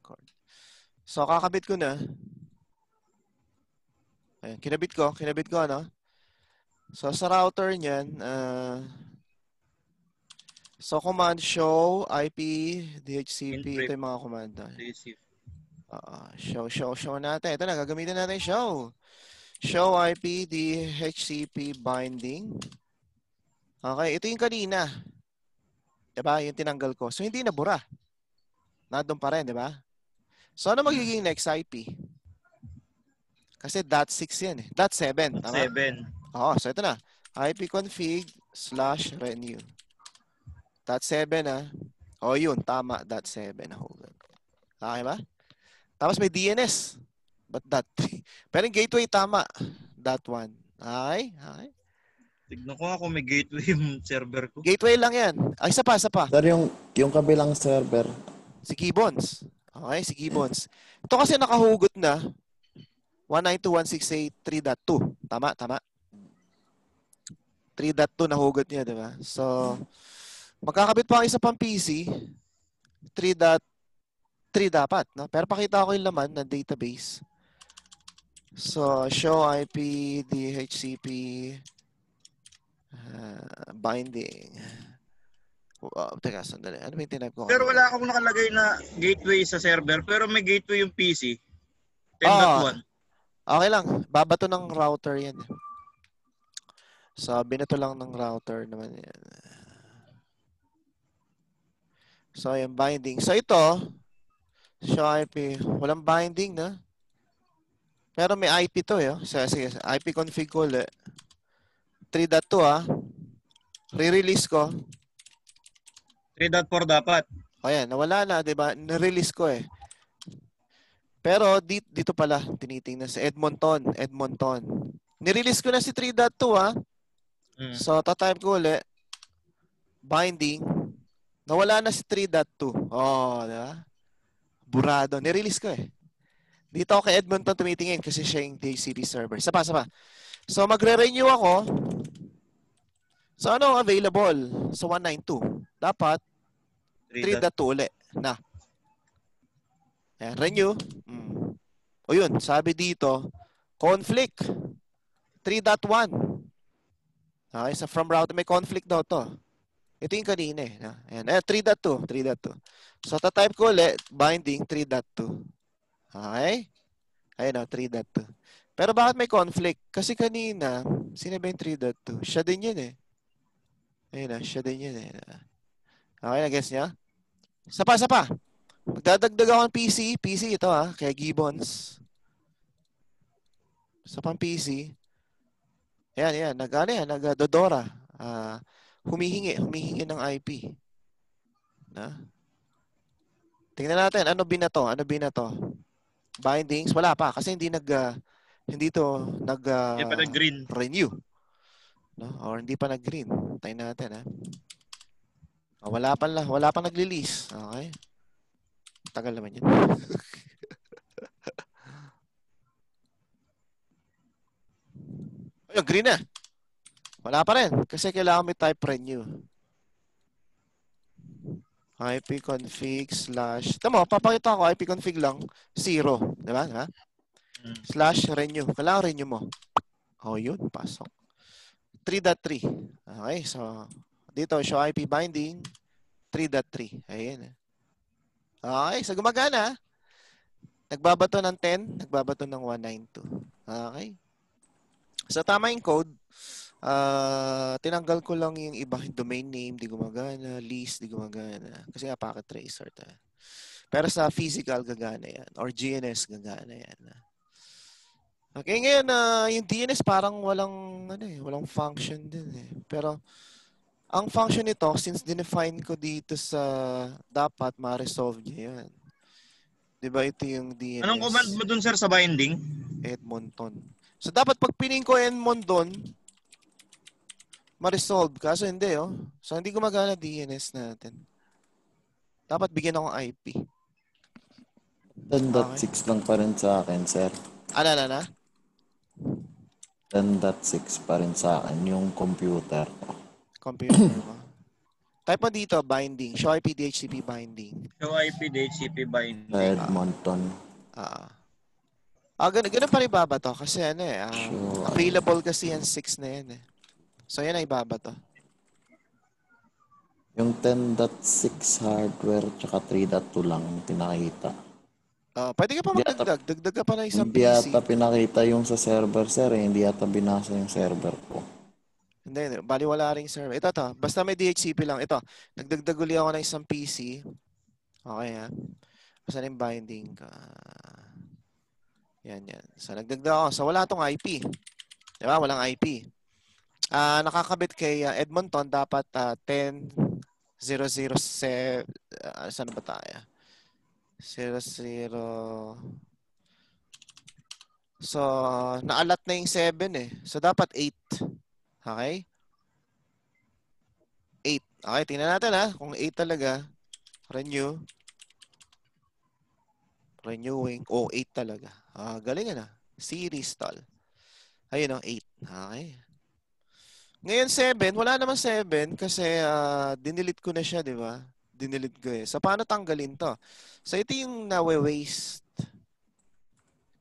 record. So, kakabit ko na. Ayan, kinabit ko, ano? So, sa router niyan, so, command show, IP, DHCP, ito yung mga command. Show natin. Ito na, gagamitin natin show. Show IP, DHCP binding. Okay, ito yung kanina. Diba? Yung tinanggal ko. So, hindi nabura. Nandun pa rin, diba? So, ano magiging next IP? Kasi .6 yan eh. .7, tama? 7. Oo, so ito na. ipconfig/renew. .7 O yun, tama. .7 Okay ba? Tapos may DNS. But .3. Pero yung gateway tama. .1. Okay? Tignan ko nga kung may gateway yung server ko. Gateway lang yan. Ay, isa pa. Sir, yung kabilang server. Si Gibbons. Okay, si Gibbons. Ito kasi nakahugot na 192.168.3.2. Tama. 3.2 nahugot niya, di ba? So, magkakabit pa ang isa pang PC. 3.3 dapat, no? Pero pakita ko yung laman ng database. So, show IP, DHCP, binding. Teka, sandali. Ano yung tinap ko? Pero wala akong nakalagay na gateway sa server, pero may gateway yung PC. 10.1. Okay lang. Babato ng router yan. So, binato lang ng router naman yan. So, yung binding. So, ito, show IP. Walang binding, na? Pero may IP to, eh. Sige, IP config ko ulit. 3.2, re-release ko. 3.4 dapat. O yan, nawala na, di ba? Na-release ko eh. Pero dito pala, tinitingnan sa Edmonton. Ni-release ko na si 3.2, So, tatype ko ulit. Binding. Nawala na si 3.2. Oh, di ba? Burado. Ni-release ko eh. Dito ako kay Edmonton tumitingin kasi siya yung DHCP server. Sapa. So, magre-renew ako. So, ano available? So, 192. Dapat 3.2 ulit. Na. Ayan, renew. O yun, sabi dito, conflict. 3.1. Okay, so from router, may conflict daw to. Ito yung kanina eh. Ayan, 3.2. So, tatype ko ulit, binding 3.2. Okay? Ayun 3.2. Pero bakit may conflict? Kasi kanina, sino ba yung 3.2? Siya din yun eh. Ayun siya din yun eh. Okay, na-guess niya? Sapa. Magdadagdag ako ng PC ito kay Gibbons. Sa pang PC. Ayan, nag-Dodora. Humihingi ng IP. Tingnan natin, ano binato? Bindings, wala pa kasi hindi pa nag-green. Renew. No? Or hindi pa nag-green. Tingnan natin wala pa nag-release. Okay? Tagal naman yun. Ayun, green na. Wala pa rin kasi kailangan may type renew. ipconfig/ tama, papakita ko ipconfig lang 0, di ba? /renew. Kailangan renew mo. Yun, pasok. 3.3. Okay, so dito show IP binding 3.3. Ayun. Okay, so gumagana. Nagbabato ng 10, nagbabato ng 192. Okay. So tama yung code. Tinanggal ko lang yung iba, domain name, di gumagana, list, di gumagana. Kasi nga packet tracer Pero sa physical, gagana yan. Or GNS, gagana yan. Okay, ngayon, yung DNS parang walang function din eh. Pero, ang function nito, since dinefine ko dito sa dapat ma-resolve niya yan. Diba ito yung DNS? Anong command mo dun, sir, sa binding? Edmonton. So, dapat pag pining ko Edmonton, ma-resolve. Kaso hindi, So, hindi gumagana DNS natin. Dapat bigyan ako ng IP. 10.6 lang pa rin sa akin, sir. Ano? 10.6 pa rin sa akin, yung computer. Computer mo. Type mo dito, binding. Show IP DHCP binding. Show IP DHCP binding. Edmonton. Ganun pa rin baba to. Kasi ano Sure. available kasi yan 6 na yan eh. So yan ay baba to. Yung 10.6 hardware tsaka 3.2 lang pinakita. Pwede ka pa magdagdag. Dagdag ka pa ng isang Hindi PC. yata pinakita yung sa server, sir. Hindi yata binasa yung server ko. Hindi. Bali wala ring server. Ito to. Basta may DHCP lang. Ito. Nagdagdag uli ako ng isang PC. Okay ha. Saan yung binding? Yan. So nagdagdag ako. So wala tong IP. Diba? Walang IP. Nakakabit kay Edmonton dapat 10.007. Saan ba tayo? 00. So, naalat na yung 7 eh. So, dapat 8. Okay? 8. Okay, tingnan natin ha. Kung 8 talaga. Renew. Renewing. 8 talaga. Galing na. Series stall. Ayun o, 8. Okay. Ngayon 7, wala naman 7 kasi dinilit ko na siya, di ba? Dinilit ko eh. So, paano tanggalin to? So, ito yung nawe-waste.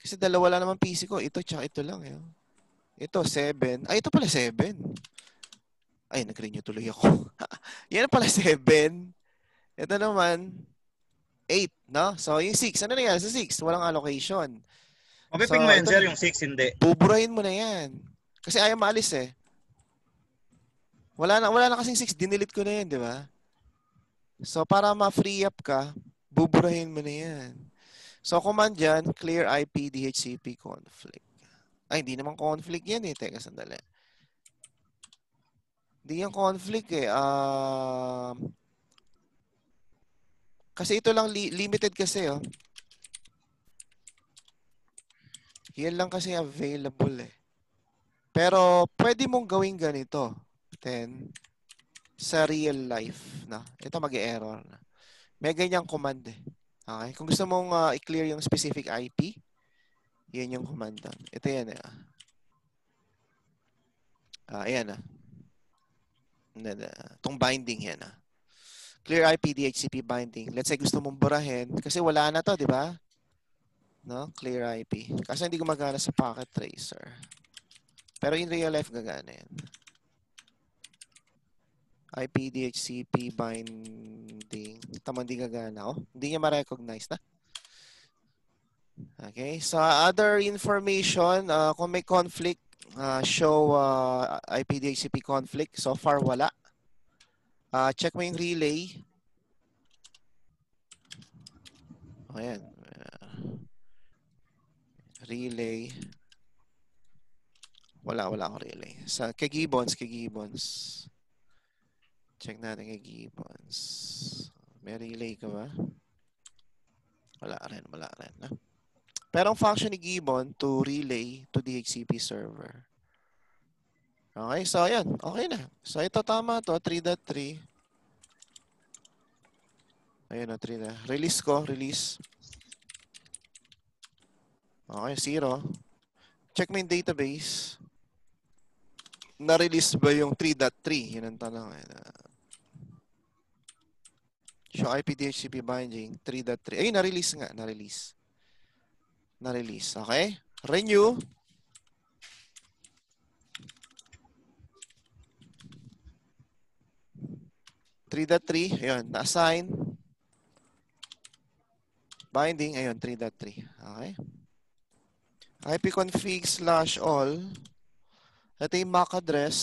Kasi dalawa lang naman PC ko. Ito, tsaka ito lang. Eh. Ito, 7. Ay, ito pala 7. Ay, nag-renew tuloy ako. Yan pala 7. Ito naman, 8, no? So, yung 6. Ano na yan? Sa 6, walang allocation. Mapiping mo yan, sir, yung 6, hindi. Buburahin mo na yan. Kasi ayaw maalis eh. Wala na kasing 6. Dinilit ko na yan, di ba? So, para ma-free up ka, buburahin mo na yan. So, command dyan, clear IP DHCP conflict. Ay, hindi naman conflict yan eh. Teka, sandali. Hindi yan conflict eh. Kasi ito lang, limited kasi oh. Yan lang kasi available eh. Pero, pwede mong gawin ganito. 10. Sa real life na. Ito mag-error na. May ganyang command eh. Okay? Kung gusto mong i-clear yung specific IP, yan yung command doon. Ito yan eh. Ayan itong binding yan Clear IP DHCP binding. Let's say gusto mong burahin. Kasi wala na to, di ba? No? Clear IP. Kasi hindi gumagana sa packet tracer. Pero in real life, gagana yan. IP DHCP binding. Tama, hindi gagana. Hindi niya ma-recognize na. Okay. So, other information, kung may conflict, show IP DHCP conflict. So far, wala. Check mo yung relay. Ayan. Relay. Wala akong relay. Sa kay Gibbons. Check natin kay Gibbons. May relay ka ba? Wala rin. No? Pero ang function ni Gibbon to relay to DHCP server. Okay, so ayan. Okay na. So ito tama to. 3.3. Ayan na, 3 na. Release ko. Release. Okay, 0. Check mo yung database. Na-release ba yung 3.3? Yun ang tanong. Show IP DHCP binding 3.3. Ay, na-release nga. Na-release. Okay? Renew. .3. Ayun. Na-assign. Binding. Ayun. 3.3. Okay? ipconfig/all. Ito yung MAC address.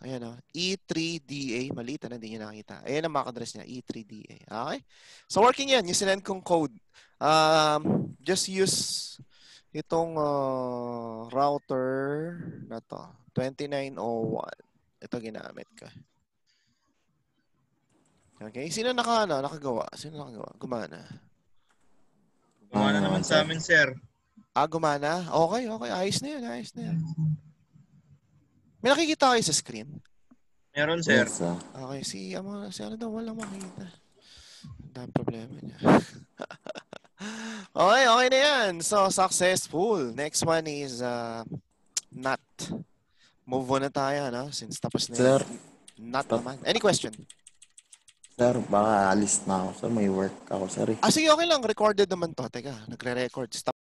Ayan o. E3DA. Maliit na, hindi nyo nakita. Ayan ang MAC address niya. E3DA. Okay? So, working yan. Yung sinend kong code. Just use itong router na to. 2901. Ito ginamit ko. Okay? Sino nakagawa? Gumana. Gumana naman sa amin, sir. Gumana? Okay. Ayos na yan. May nakikita kayo sa screen? Meron, sir. Yes, Okay, si ano daw, walang makita. Dahil problema niya. Okay na yan. So, successful. Next one is NAT. Move on na tayo, no? Since tapos na sir. NAT naman. Any question? Sir, baka alis na ako. Sir, may work ako, sir. Sige, okay lang. Recorded naman to. Teka, nagre-record. Stop